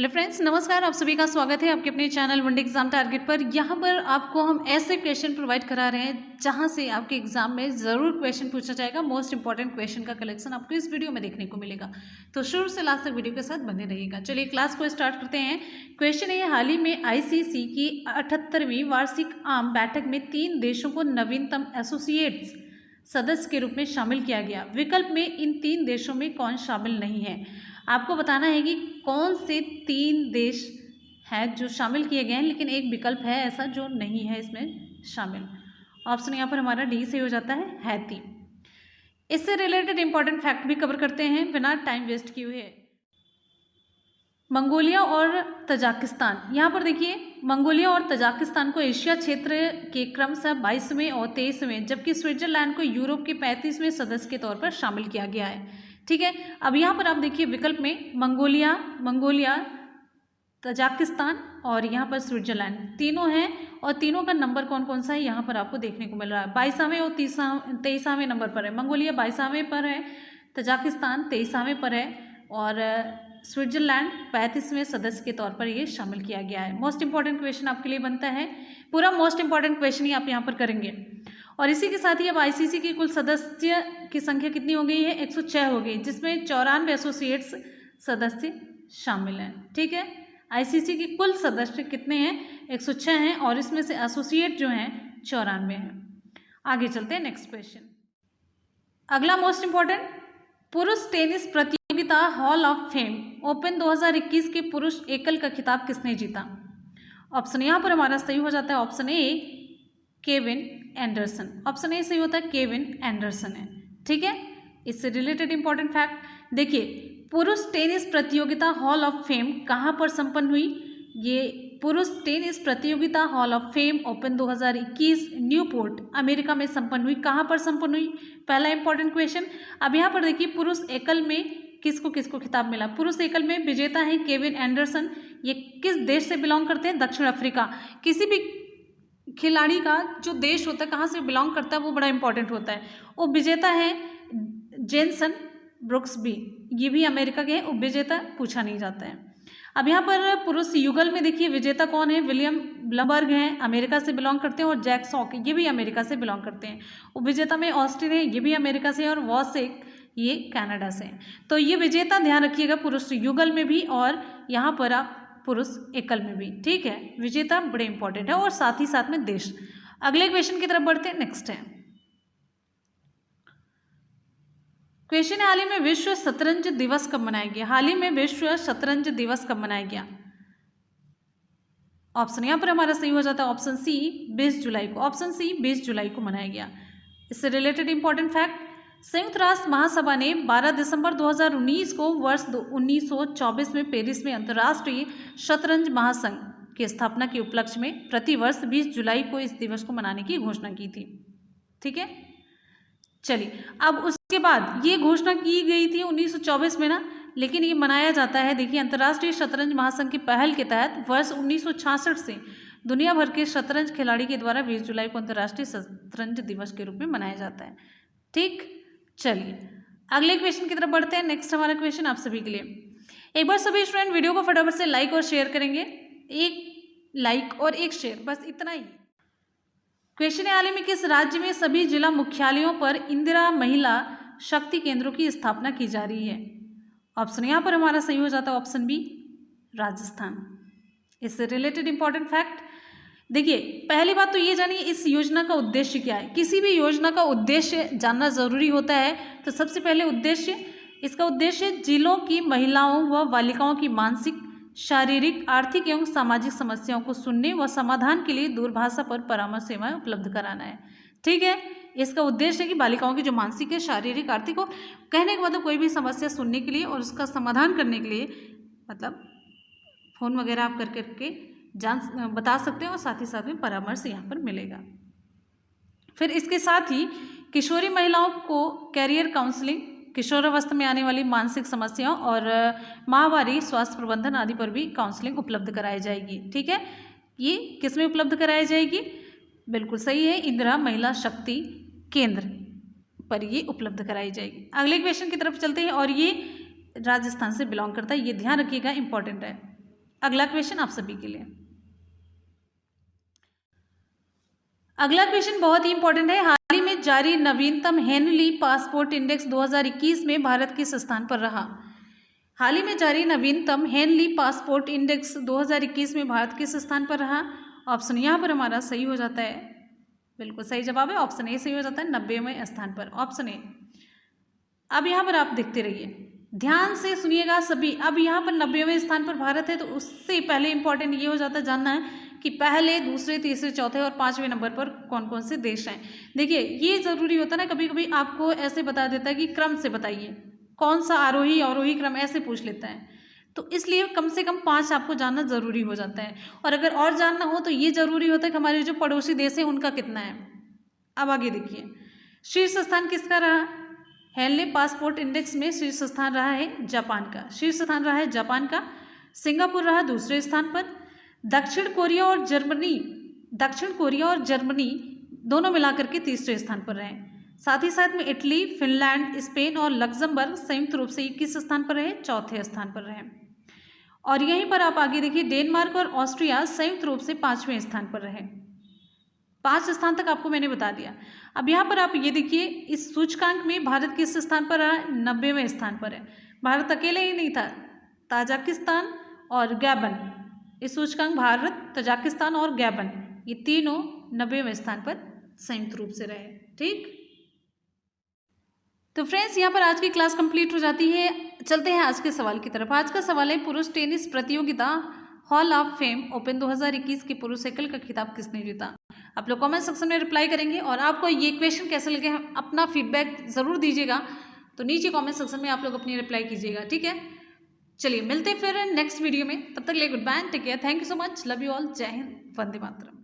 Hello friends, नमस्कार। आप सभी का स्वागत है आपके अपने चैनल वनडे एग्जाम टारगेट पर। यहाँ पर आपको हम ऐसे क्वेश्चन प्रोवाइड करा रहे हैं जहाँ से आपके एग्जाम में ज़रूर क्वेश्चन पूछा जाएगा। मोस्ट इंपॉर्टेंट क्वेश्चन का कलेक्शन आपको इस वीडियो में देखने को मिलेगा, तो शुरू से लास्ट तक वीडियो के साथ बने रहिएगा। चलिए क्लास को स्टार्ट करते हैं। क्वेश्चन है, हाल ही में ICC की 78वीं वार्षिक आम बैठक में 3 देशों को नवीनतम एसोसिएट्स सदस्य के रूप में शामिल किया गया। विकल्प में इन 3 देशों में कौन शामिल नहीं है। आपको बताना है कि कौन से 3 देश हैं जो शामिल किए गए हैं, लेकिन एक विकल्प है ऐसा जो नहीं है इसमें शामिल। ऑप्शन यहाँ पर हमारा डी से हो जाता है हैती। इससे रिलेटेड इंपॉर्टेंट फैक्ट भी कवर करते हैं बिना टाइम वेस्ट किए हुए। मंगोलिया और तजाकिस्तान, यहाँ पर देखिए मंगोलिया और तजाकिस्तान को एशिया क्षेत्र के क्रमशः 22वें और 23वें, जबकि स्विट्जरलैंड को यूरोप के 35वें सदस्य के तौर पर शामिल किया गया है। ठीक है, अब यहाँ पर आप देखिए विकल्प में मंगोलिया, तजाकिस्तान और यहाँ पर स्विट्जरलैंड तीनों हैं, और तीनों का नंबर कौन कौन सा है यहाँ पर आपको देखने को मिल रहा है। 22वें और 23वें नंबर पर है। मंगोलिया 22वें पर है, तजाकिस्तान 23वें पर है, और स्विट्जरलैंड 35वें सदस्य के तौर पर ये शामिल किया गया है। मोस्ट इंपॉर्टेंट क्वेश्चन आपके लिए बनता है, पूरा मोस्ट इंपॉर्टेंट क्वेश्चन ही आप यहाँ पर करेंगे। और इसी के साथ ही अब ICC की कुल सदस्य की संख्या कितनी हो गई है, 106 हो गई, जिसमें 94 एसोसिएट्स सदस्य शामिल हैं। ठीक है, ICC की कुल सदस्य कितने हैं, 106 हैं, और इसमें से एसोसिएट जो हैं 94 हैं। आगे चलते हैं नेक्स्ट क्वेश्चन। अगला मोस्ट इंपॉर्टेंट, पुरुष टेनिस प्रतियोगिता हॉल ऑफ फेम ओपन 2021 के पुरुष एकल का खिताब किसने जीता। ऑप्शन यहाँ पर हमारा सही हो जाता है option A, Kevin Anderson. Option A सही होता है, केविन एंडरसन है। ठीक है, इससे रिलेटेड इंपॉर्टेंट फैक्ट देखिए, पुरुष टेनिस प्रतियोगिता हॉल ऑफ फेम कहाँ पर संपन्न हुई। ये पुरुष टेनिस प्रतियोगिता hall of fame open 2021 Newport America में संपन्न हुई। कहाँ पर संपन्न हुई, पहला इंपॉर्टेंट क्वेश्चन। अब यहाँ पर देखिए पुरुष एकल में किसको किसको खिताब मिला। पुरुष एकल में विजेता है केविन एंडरसन। ये किस देश से बिलोंग करते हैं, दक्षिण अफ्रीका। किसी भी खिलाड़ी का जो देश होता है, कहाँ से बिलोंग करता है, वो बड़ा इंपॉर्टेंट होता है। वो विजेता है जेनसन ब्रुक्सबी, ये भी अमेरिका के हैं। उपविजेता पूछा नहीं जाता है। अब यहाँ पर पुरुष युगल में देखिए विजेता कौन है, विलियम ब्लमबर्ग हैं, अमेरिका से बिलोंग करते हैं, और जैक सॉक ये भी अमेरिका से बिलोंग करते हैं। उपविजेता में ऑस्टिन है, ये भी अमेरिका से, और वॉसेक ये कनाडा से हैं। तो ये विजेता ध्यान रखिएगा पुरुष युगल में भी और यहाँ पर आप पुरुष एकल में भी। ठीक है, विजेता बड़े इंपॉर्टेंट है, और साथ ही साथ में देश। अगले क्वेश्चन की तरफ बढ़ते हैं। नेक्स्ट है क्वेश्चन है, हाल ही में विश्व शतरंज दिवस कब मनाया गया। हाल ही में विश्व शतरंज दिवस कब मनाया गया। ऑप्शन यहाँ पर हमारा सही हो जाता है ऑप्शन सी, 20 जुलाई को। ऑप्शन सी 20 जुलाई को मनाया गया। इससे रिलेटेड इंपॉर्टेंट फैक्ट, संयुक्त राष्ट्र महासभा ने 12 दिसंबर 2019 को वर्ष 1924 में पेरिस में अंतर्राष्ट्रीय शतरंज महासंघ की स्थापना के उपलक्ष्य में प्रतिवर्ष 20 जुलाई को इस दिवस को मनाने की घोषणा की थी। ठीक है, चलिए अब उसके बाद ये घोषणा की गई थी 1924 में ना, लेकिन ये मनाया जाता है देखिए अंतर्राष्ट्रीय शतरंज महासंघ की पहल के तहत वर्ष 1966 से दुनिया भर के शतरंज खिलाड़ी के द्वारा 20 जुलाई को अंतर्राष्ट्रीय शतरंज दिवस के रूप में मनाया जाता है। ठीक, चलिए अगले क्वेश्चन की तरफ बढ़ते हैं। नेक्स्ट हमारा क्वेश्चन आप सभी के लिए, एक बार सभी स्टूडेंट वीडियो को फटाफट से लाइक और शेयर करेंगे। एक लाइक और एक शेयर, बस इतना ही। क्वेश्चन है, हाल ही में किस राज्य में सभी जिला मुख्यालयों पर इंदिरा महिला शक्ति केंद्रों की स्थापना की जा रही है। ऑप्शन यहाँ पर हमारा सही हो जाता है ऑप्शन बी, राजस्थान। इससे रिलेटेड इंपॉर्टेंट फैक्ट देखिए, पहली बात तो ये जानिए इस योजना का उद्देश्य क्या है। किसी भी योजना का उद्देश्य जानना जरूरी होता है। तो सबसे पहले इसका उद्देश्य जिलों की महिलाओं व बालिकाओं की मानसिक, शारीरिक, आर्थिक एवं सामाजिक समस्याओं को सुनने व समाधान के लिए दूरभाषा पर परामर्श सेवाएं उपलब्ध कराना है। ठीक है, इसका उद्देश्य है कि बालिकाओं की जो मानसिक है, शारीरिक, आर्थिक हो, कहने का मतलब कोई भी समस्या सुनने के लिए और उसका समाधान करने के लिए मतलब फ़ोन वगैरह आप करके बता सकते हैं, और साथ ही साथ में परामर्श यहाँ पर मिलेगा। फिर इसके साथ ही किशोरी महिलाओं को कैरियर काउंसलिंग, किशोरावस्था में आने वाली मानसिक समस्याओं और माहवारी स्वास्थ्य प्रबंधन आदि पर भी काउंसलिंग उपलब्ध कराई जाएगी। ठीक है, ये किस में उपलब्ध कराई जाएगी, बिल्कुल सही है, इंदिरा महिला शक्ति केंद्र पर ये उपलब्ध कराई जाएगी। अगले क्वेश्चन की तरफ चलते हैं, और ये राजस्थान से बिलोंग करता है, ये ध्यान रखिएगा, इंपॉर्टेंट है। अगला क्वेश्चन आप सभी के लिए, अगला क्वेश्चन बहुत ही इंपॉर्टेंट है। हाल ही में जारी नवीनतम हेनली पासपोर्ट इंडेक्स 2021 में भारत किस स्थान पर रहा? हाल ही में जारी नवीनतम हेनली पासपोर्ट इंडेक्स 2021 में भारत किस स्थान पर रहा? ऑप्शन यहाँ पर हमारा सही हो जाता है, बिल्कुल सही जवाब है ऑप्शन ए सही हो जाता है, 90वें स्थान पर, ऑप्शन ए। अब यहाँ पर आप देखते रहिए, ध्यान से सुनिएगा सभी। अब यहाँ पर 90वें स्थान पर भारत है, तो उससे पहले इंपॉर्टेंट ये हो जाता है जानना है कि पहले, दूसरे, तीसरे, चौथे और 5वें नंबर पर कौन कौन से देश हैं। देखिए ये ज़रूरी होता है ना, कभी कभी आपको ऐसे बता देता है कि क्रम से बताइए कौन सा आरोही अवरोही क्रम, ऐसे पूछ लेता है, तो इसलिए कम से कम 5 आपको जानना ज़रूरी हो जाता है। और अगर और जानना हो तो ये ज़रूरी होता है कि हमारे जो पड़ोसी देश हैं उनका कितना है। अब आगे देखिए, शीर्ष स्थान किसका रहा? हेनली पासपोर्ट इंडेक्स में शीर्ष स्थान रहा है जापान का, शीर्ष स्थान रहा है जापान का। सिंगापुर रहा दूसरे स्थान पर। दक्षिण कोरिया और जर्मनी दोनों मिलाकर के तीसरे स्थान पर रहे। साथ ही साथ में इटली, फिनलैंड, स्पेन और लग्जमबर्ग संयुक्त रूप से किस स्थान पर रहे? चौथे स्थान पर रहे। और यहीं पर आप आगे देखिए, डेनमार्क और ऑस्ट्रिया संयुक्त रूप से 5वें स्थान पर रहे। 5 स्थान तक आपको मैंने बता दिया। अब यहाँ पर आप ये देखिए, इस सूचकांक में भारत किस स्थान पर रहा? 90वें स्थान पर है। भारत अकेले ही नहीं था, ताजिकिस्तान और गैबन, इस सूचकांक भारत, तजाकिस्तान और गैबन, ये तीनों 90वें स्थान पर संयुक्त रूप से रहे। ठीक, तो फ्रेंड्स यहाँ पर आज की क्लास कंप्लीट हो जाती है। चलते हैं आज के सवाल की तरफ। आज का सवाल है, पुरुष टेनिस प्रतियोगिता हॉल ऑफ फेम ओपन 2021 के पुरुष एकल का खिताब किसने जीता? आप लोग कमेंट सेक्शन में रिप्लाई करेंगे, और आपको ये क्वेश्चन कैसे लगे अपना फीडबैक ज़रूर दीजिएगा, तो नीचे कमेंट सेक्शन में आप लोग अपनी रिप्लाई कीजिएगा। ठीक है, चलिए मिलते हैं फिर नेक्स्ट वीडियो में, तब तक के लिए good bye, take care, thank you so much, love you all, जय हिंद, वंदे मातरम।